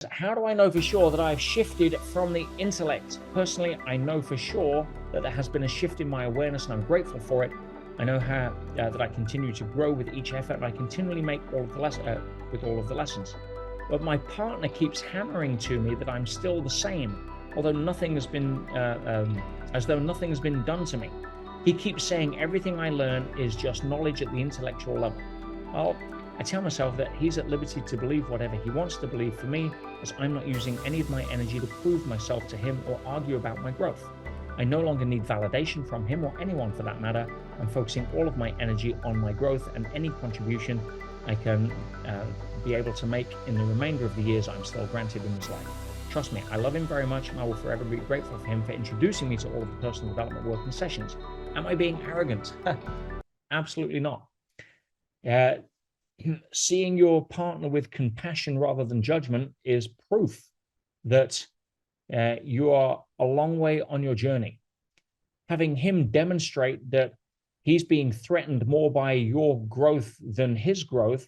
How do I know for sure that I've shifted from the intellect? Personally, I know for sure that there has been a shift in my awareness and I'm grateful for it. I know how that I continue to grow with each effort and I continually make all of the with all of the lessons. But my partner keeps hammering to me that I'm still the same, although nothing has been, as though nothing has been done to me. He keeps saying everything I learn is just knowledge at the intellectual level. Well, I tell myself that he's at liberty to believe whatever he wants to believe for me, as I'm not using any of my energy to prove myself to him or argue about my growth. I no longer need validation from him or anyone for that matter. I'm focusing all of my energy on my growth and any contribution I can be able to make in the remainder of the years I'm still granted in this life. Trust me, I love him very much and I will forever be grateful for him for introducing me to all of the personal development work and sessions. Am I being arrogant? Absolutely not. Seeing your partner with compassion rather than judgment is proof that you are a long way on your journey. Having him demonstrate that he's being threatened more by your growth than his growth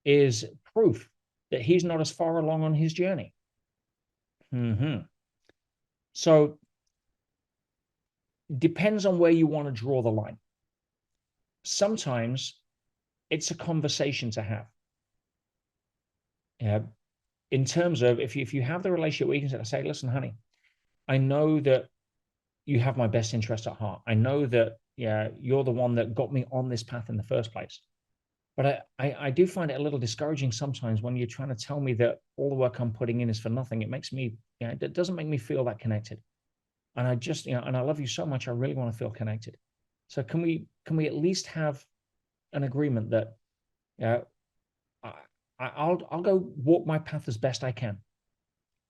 is proof that he's not as far along on his journey. So depends on where you want to draw the line. Sometimes it's a conversation to have. In terms of if you have the relationship where you can say, listen, honey, I know that you have my best interest at heart. I know that you're the one that got me on this path in the first place. But I do find it a little discouraging sometimes when you're trying to tell me that all the work I'm putting in is for nothing. It makes me, it doesn't make me feel that connected. And I just, and I love you so much. I really want to feel connected. So can we at least have an agreement that, I'll go walk my path as best I can.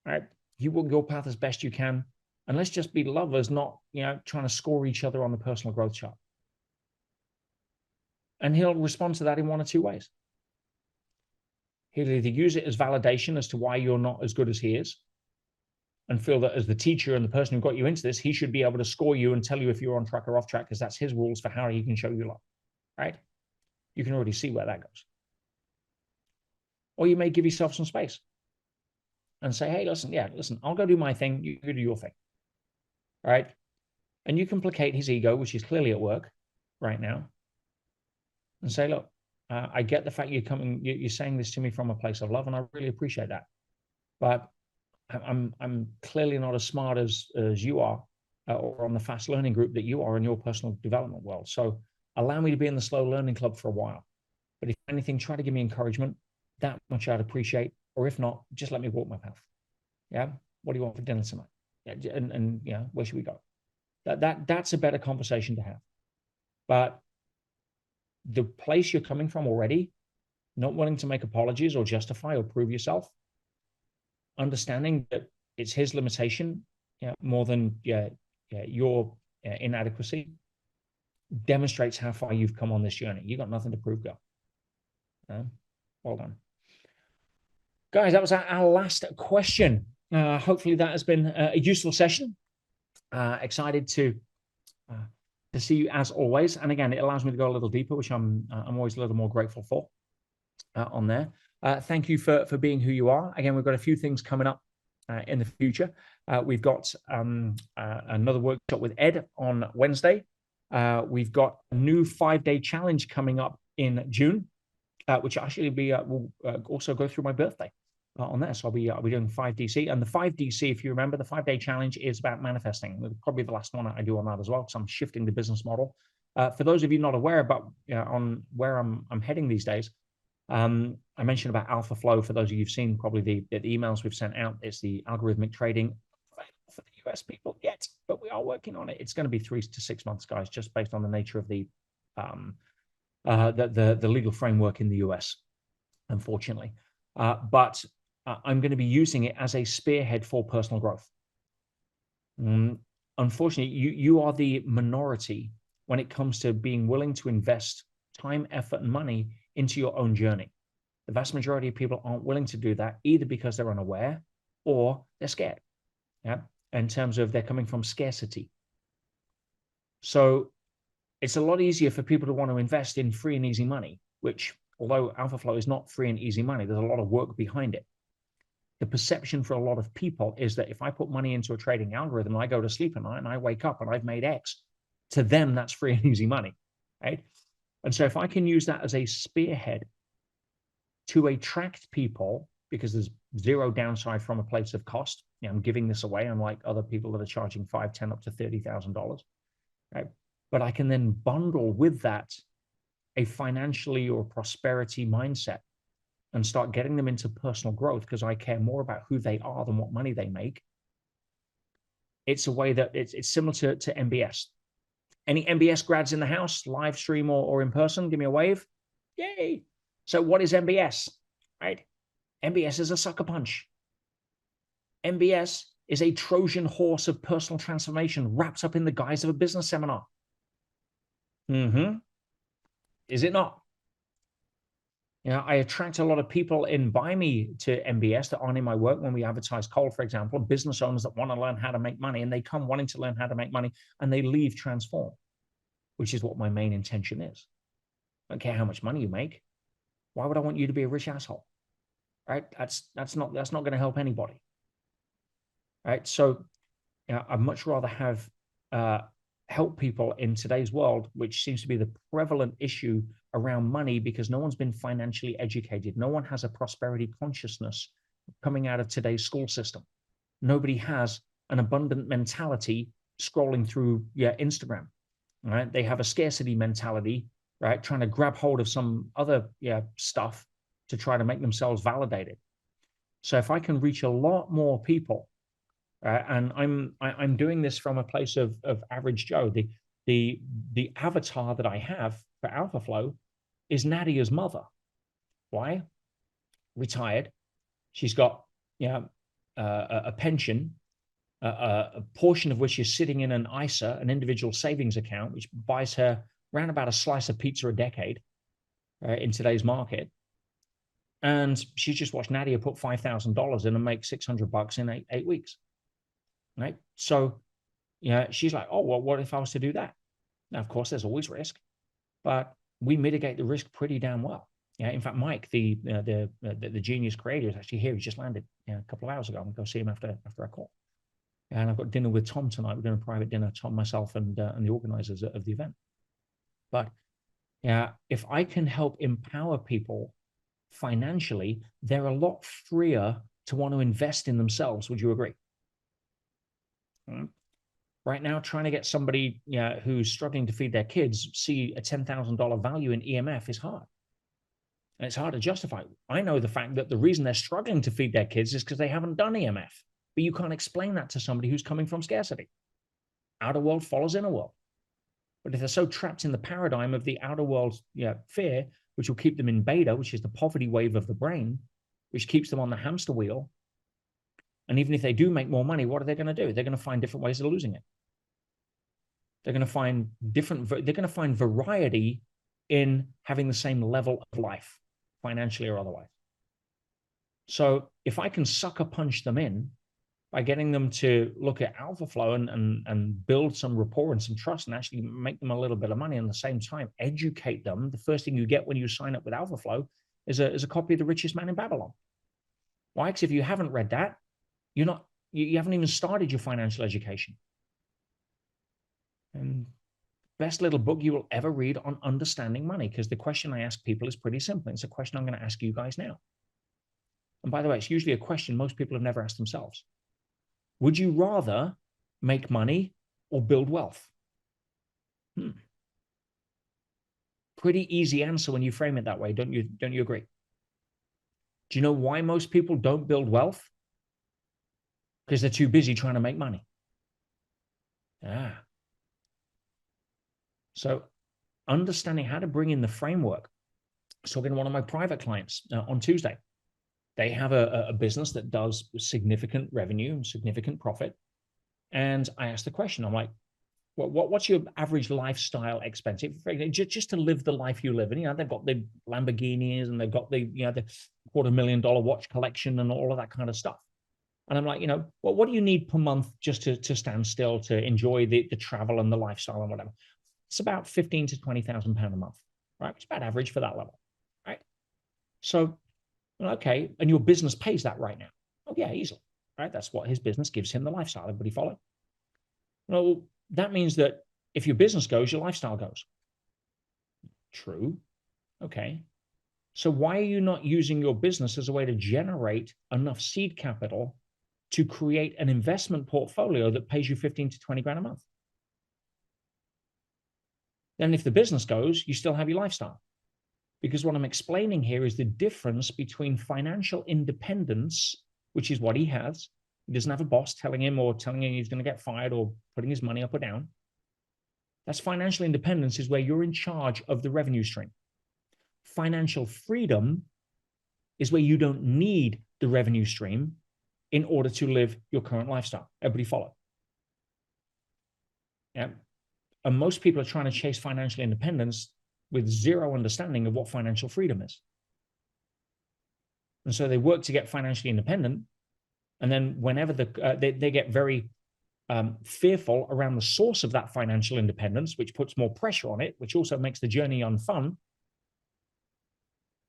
All right. You walk your path as best you can. And let's just be lovers, not, trying to score each other on the personal growth chart. And he'll respond to that in one or two ways. He'll either use it as validation as to why you're not as good as he is, and feel that as the teacher and the person who got you into this, he should be able to score you and tell you if you're on track or off track, because that's his rules for how he can show you love, right? You can already see where that goes. Or you may give yourself some space and say, hey, listen, I'll go do my thing, you go do your thing, all right? And you can placate his ego, which is clearly at work right now, and say, look, I get the fact you're saying this to me from a place of love, and I really appreciate that. But I'm clearly not as smart as you are, or on the fast learning group that you are in your personal development world. So allow me to be in the slow learning club for a while. But if anything, try to give me encouragement. That much I'd appreciate. Or if not, just let me walk my path. Yeah. What do you want for dinner tonight? Yeah. And where should we go? That's a better conversation to have. But the place you're coming from already, not wanting to make apologies or justify or prove yourself, understanding that it's his limitation more than your inadequacy, demonstrates how far you've come on this journey. You got nothing to prove, girl. Well done. Guys, that was our last question. Hopefully that has been a useful session. Excited to see you as always. And again, it allows me to go a little deeper, which I'm always a little more grateful for on there. Thank you for being who you are. Again, we've got a few things coming up in the future. We've got another workshop with Ed on Wednesday. We've got a new 5-day challenge coming up in June, which actually will also go through my birthday on there. So I'll be doing 5DC. And the 5DC, if you remember, the 5-day challenge is about manifesting. Probably the last one I do on that as well, because I'm shifting the business model. For those of you not aware about on where I'm heading these days, I mentioned about Alpha Flow. For those of you who've seen probably the emails we've sent out, it's the algorithmic trading for the US people yet, but we are working on it. It's going to be 3 to 6 months, guys, just based on the nature of the legal framework in the US, unfortunately. But I'm going to be using it as a spearhead for personal growth. Unfortunately, you are the minority when it comes to being willing to invest time, effort, and money into your own journey. The vast majority of people aren't willing to do that, either because they're unaware or they're scared. Yeah, in terms of they're coming from scarcity. So it's a lot easier for people to want to invest in free and easy money, which, although Alpha Flow is not free and easy money, there's a lot of work behind it. the perception for a lot of people is that if I put money into a trading algorithm, I go to sleep at night and I wake up and I've made X. To them, that's free and easy money, right? And so if I can use that as a spearhead to attract people, because there's zero downside from a place of cost. I'm giving this away, unlike other people that are charging $5,000, $10,000 up to $30,000, right? But I can then bundle with that a financially or prosperity mindset and start getting them into personal growth because I care more about who they are than what money they make. It's a way that it's similar to MBS. Any MBS grads in the house, live stream or in person? Give me a wave. Yay. So what is MBS, right? MBS is a sucker punch. MBS is a Trojan horse of personal transformation wrapped up in the guise of a business seminar. Is it not? I attract a lot of people in by me to MBS that aren't in my work when we advertise cold, for example, business owners that want to learn how to make money, and they come wanting to learn how to make money and they leave transformed, which is what my main intention is. I don't care how much money you make. Why would I want you to be a rich asshole? Right? That's not going to help anybody. Right? So I'd much rather have help people in today's world, which seems to be the prevalent issue around money because no one's been financially educated. No one has a prosperity consciousness coming out of today's school system. Nobody has an abundant mentality scrolling through Instagram. Right? They have a scarcity mentality, right? Trying to grab hold of some other stuff to try to make themselves validated. So if I can reach a lot more people, and I'm doing this from a place of average Joe. The avatar that I have for AlphaFlow is Nadia's mother. Why? Retired. She's got a pension, a portion of which is sitting in an ISA, an individual savings account, which buys her around about a slice of pizza a decade in today's market. And she just watched Nadia put $5,000 in and make $600 in eight weeks. Right. So, she's like, oh, well, what if I was to do that? Now, of course, there's always risk, but we mitigate the risk pretty damn well. In fact, Mike, the genius creator, is actually here. He just landed a couple of hours ago. I'm going to go see him after our call. And I've got dinner with Tom tonight. We're doing a private dinner, Tom, myself, and the organizers of the event. But if I can help empower people financially, they're a lot freer to want to invest in themselves. Would you agree? Right now, trying to get somebody who's struggling to feed their kids see a $10,000 value in EMF is hard. And it's hard to justify. I know the fact that the reason they're struggling to feed their kids is because they haven't done EMF. But you can't explain that to somebody who's coming from scarcity. Outer world follows inner world. But if they're so trapped in the paradigm of the outer world fear, which will keep them in beta, which is the poverty wave of the brain, which keeps them on the hamster wheel, and even if they do make more money, what are they going to do? They're going to find different ways of losing it. They're going to find variety in having the same level of life, financially or otherwise. So if I can sucker punch them in by getting them to look at AlphaFlow and build some rapport and some trust and actually make them a little bit of money, and at the same time educate them, the first thing you get when you sign up with AlphaFlow is a copy of The Richest Man in Babylon. Why? Because if you haven't read that, you haven't even started your financial education. And best little book you will ever read on understanding money, because the question I ask people is pretty simple. It's a question I'm going to ask you guys now. And by the way, it's usually a question most people have never asked themselves. Would you rather make money or build wealth? Pretty easy answer when you frame it that way, don't you agree? Do you know why most people don't build wealth? Because they're too busy trying to make money. So understanding how to bring in the framework. So again, one of my private clients on Tuesday, they have a business that does significant revenue and significant profit. And I asked the question, I'm like, what's your average lifestyle expense? Just to live the life you live. And, they've got the Lamborghinis and they've got the $250,000 watch collection and all of that kind of stuff. And I'm like, what do you need per month just to stand still, to enjoy the travel and the lifestyle and whatever? It's about £15,000 to £20,000 a month, right? It's about average for that level, right? So, okay, and your business pays that right now. Oh yeah, easily, right? That's what his business gives him, the lifestyle. Everybody follow? Well, that means that if your business goes, your lifestyle goes. True. Okay. So why are you not using your business as a way to generate enough seed capital to create an investment portfolio that pays you 15 to 20 grand a month? Then if the business goes, you still have your lifestyle. Because what I'm explaining here is the difference between financial independence, which is what he has. He doesn't have a boss telling him he's going to get fired or putting his money up or down. That's financial independence, is where you're in charge of the revenue stream. Financial freedom is where you don't need the revenue stream in order to live your current lifestyle. Everybody follow? Yeah. And most people are trying to chase financial independence with zero understanding of what financial freedom is. And so they work to get financially independent. And then whenever they get very fearful around the source of that financial independence, which puts more pressure on it, which also makes the journey unfun.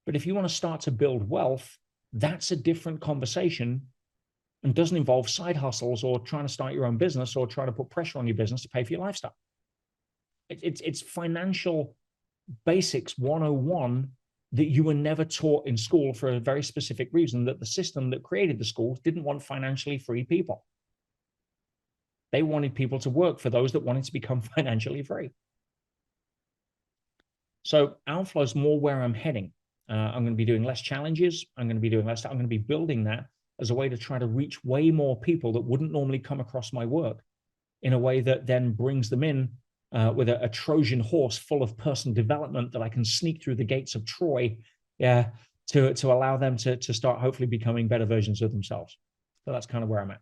But if you want to start to build wealth, that's a different conversation and doesn't involve side hustles or trying to start your own business or trying to put pressure on your business to pay for your lifestyle. It's financial basics 101 that you were never taught in school for a very specific reason, that the system that created the schools didn't want financially free people. They wanted people to work for those that wanted to become financially free. So Outflow is more where I'm heading. I'm going to be doing less challenges. I'm going to be building that as a way to try to reach way more people that wouldn't normally come across my work, in a way that then brings them in with a Trojan horse full of personal development that I can sneak through the gates of Troy, to allow them to start hopefully becoming better versions of themselves. So that's kind of where I'm at.